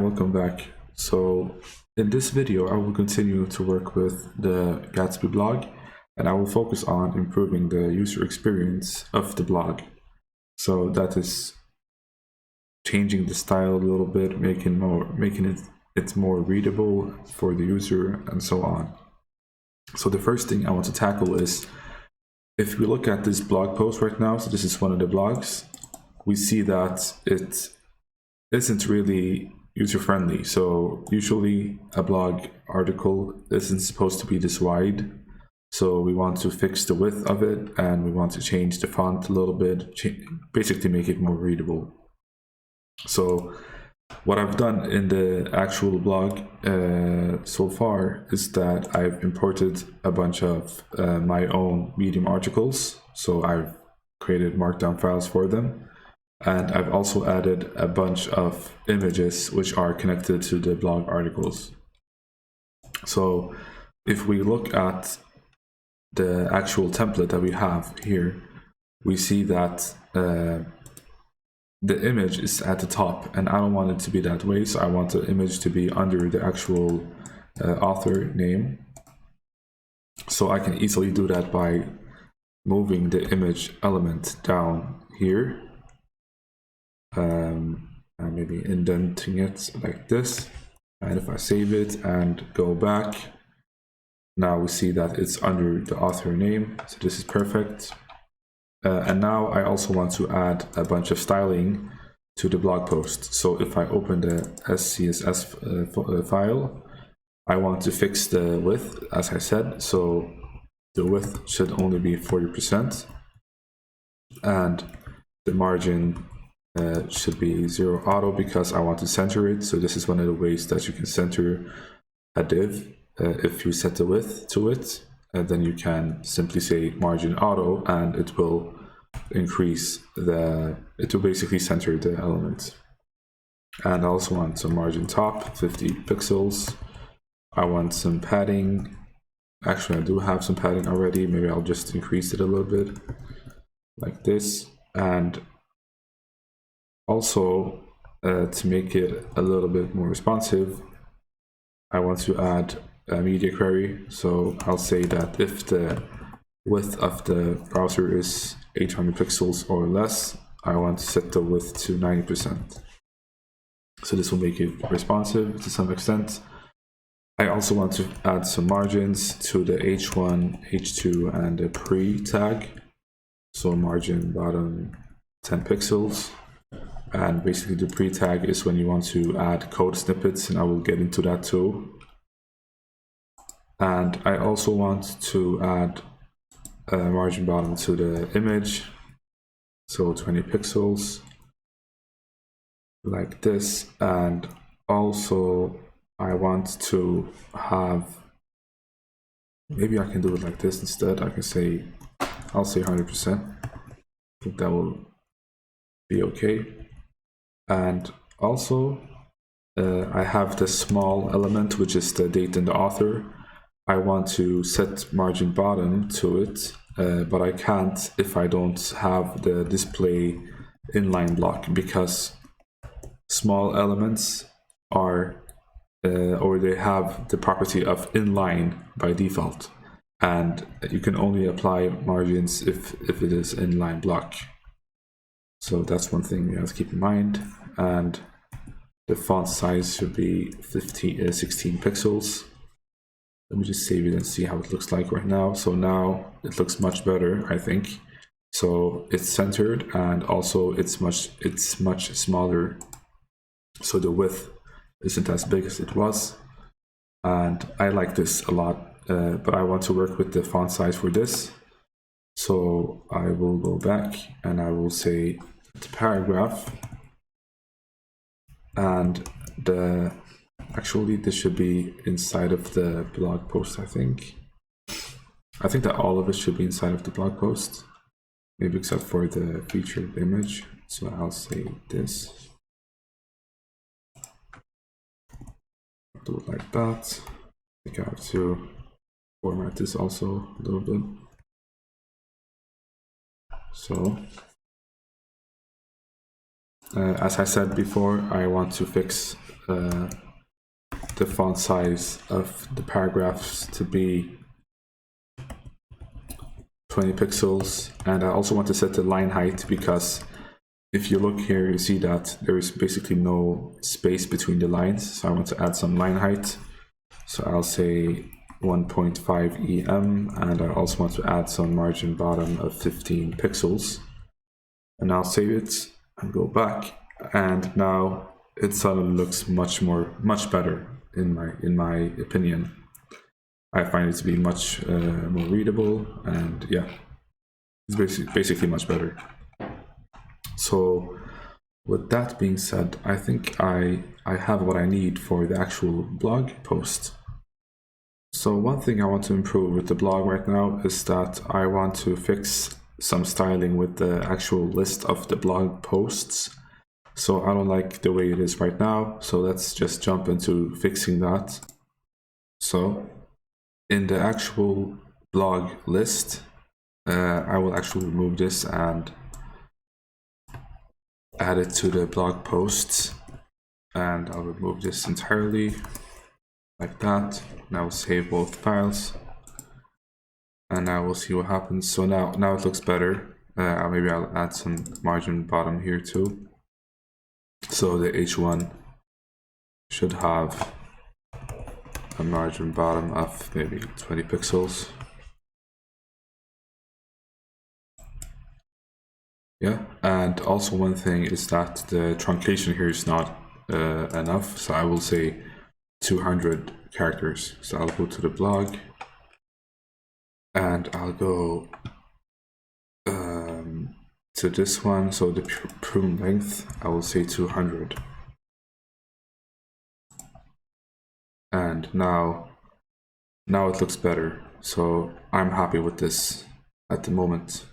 welcome back. So in this video, I will continue to work with the Gatsby blog, and I will focus on improving the user experience of the blog. So that is changing the style a little bit, making it more readable for the user, and so on. So the first thing I want to tackle is, if we look at this blog post right now, so this is one of the blogs, we see that it isn't really user-friendly. So usually a blog article isn't supposed to be this wide. So we want to fix the width of it, and we want to change the font a little bit, basically make it more readable. So what I've done in the actual blog so far is that I've imported a bunch of my own Medium articles. So I've created markdown files for them. And I've also added a bunch of images which are connected to the blog articles. So if we look at the actual template that we have here, we see that the image is at the top, and I don't want it to be that way. So I want the image to be under the actual author name. So I can easily do that by moving the image element down here. And maybe indenting it like this, and if I save it and go back, now we see that it's under the author name, so this is perfect. And now I also want to add a bunch of styling to the blog post. So if I open the SCSS file, I want to fix the width, as I said. So the width should only be 40%, and the margin should be 0 auto, because I want to center it. So this is one of the ways that you can center a div. If you set the width to it, then you can simply say margin auto, and it will increase it will basically center the element. And I also want some margin top, 50 pixels. I want some padding. Actually, I do have some padding already. Maybe I'll just increase it a little bit like this. And also, to make it a little bit more responsive, I want to add a media query. So I'll say that if the width of the browser is 800 pixels or less, I want to set the width to 90%. So this will make it responsive to some extent. I also want to add some margins to the H1, H2, and the pre tag. So margin bottom 10 pixels. And basically the pre-tag is when you want to add code snippets, and I will get into that too. And I also want to add a margin bottom to the image, so 20 pixels, like this. And also I want to have, maybe I can do it like this instead. I can say, I'll say 100%. I think that will be okay. And also, I have the small element, which is the date and the author. I want to set margin bottom to it, but I can't if I don't have the display inline block, because small elements are, or they have the property of inline by default. And you can only apply margins if it is inline block. So that's one thing you have to keep in mind. And the font size should be 16 pixels. Let me just save it and see how it looks like right now. So now it looks much better, I think. So it's centered, and also it's much smaller. So the width isn't as big as it was. And I like this a lot, but I want to work with the font size for this. So I will go back and I will say the paragraph, and actually this should be inside of the blog post. I think that all of it should be inside of the blog post, maybe except for the featured image. So I'll say this, do it like that. I think I have to format this also a little bit. So as I said before, I want to fix the font size of the paragraphs to be 20 pixels, and I also want to set the line height, because if you look here, you see that there is basically no space between the lines, so I want to add some line height. So I'll say 1.5 EM, and I also want to add some margin bottom of 15 pixels. And I'll save it and go back, and now it suddenly looks much better in my opinion. I find it to be much more readable, and yeah, it's basically much better. So with that being said, I think I have what I need for the actual blog post. So one thing I want to improve with the blog right now is that I want to fix some styling with the actual list of the blog posts. So I don't like the way it is right now, so let's just jump into fixing that. So in the actual blog list, I will actually remove this and add it to the blog posts, and I'll remove this entirely like that. Now we'll save both files, and now we'll see what happens. So now it looks better. Maybe I'll add some margin bottom here too. So the H1 should have a margin bottom of maybe 20 pixels. Yeah, and also one thing is that the truncation here is not enough, so I will say 200 characters. So I'll go to the blog, and I'll go to this one. So the prune length, I will say 200. And now it looks better. So I'm happy with this at the moment.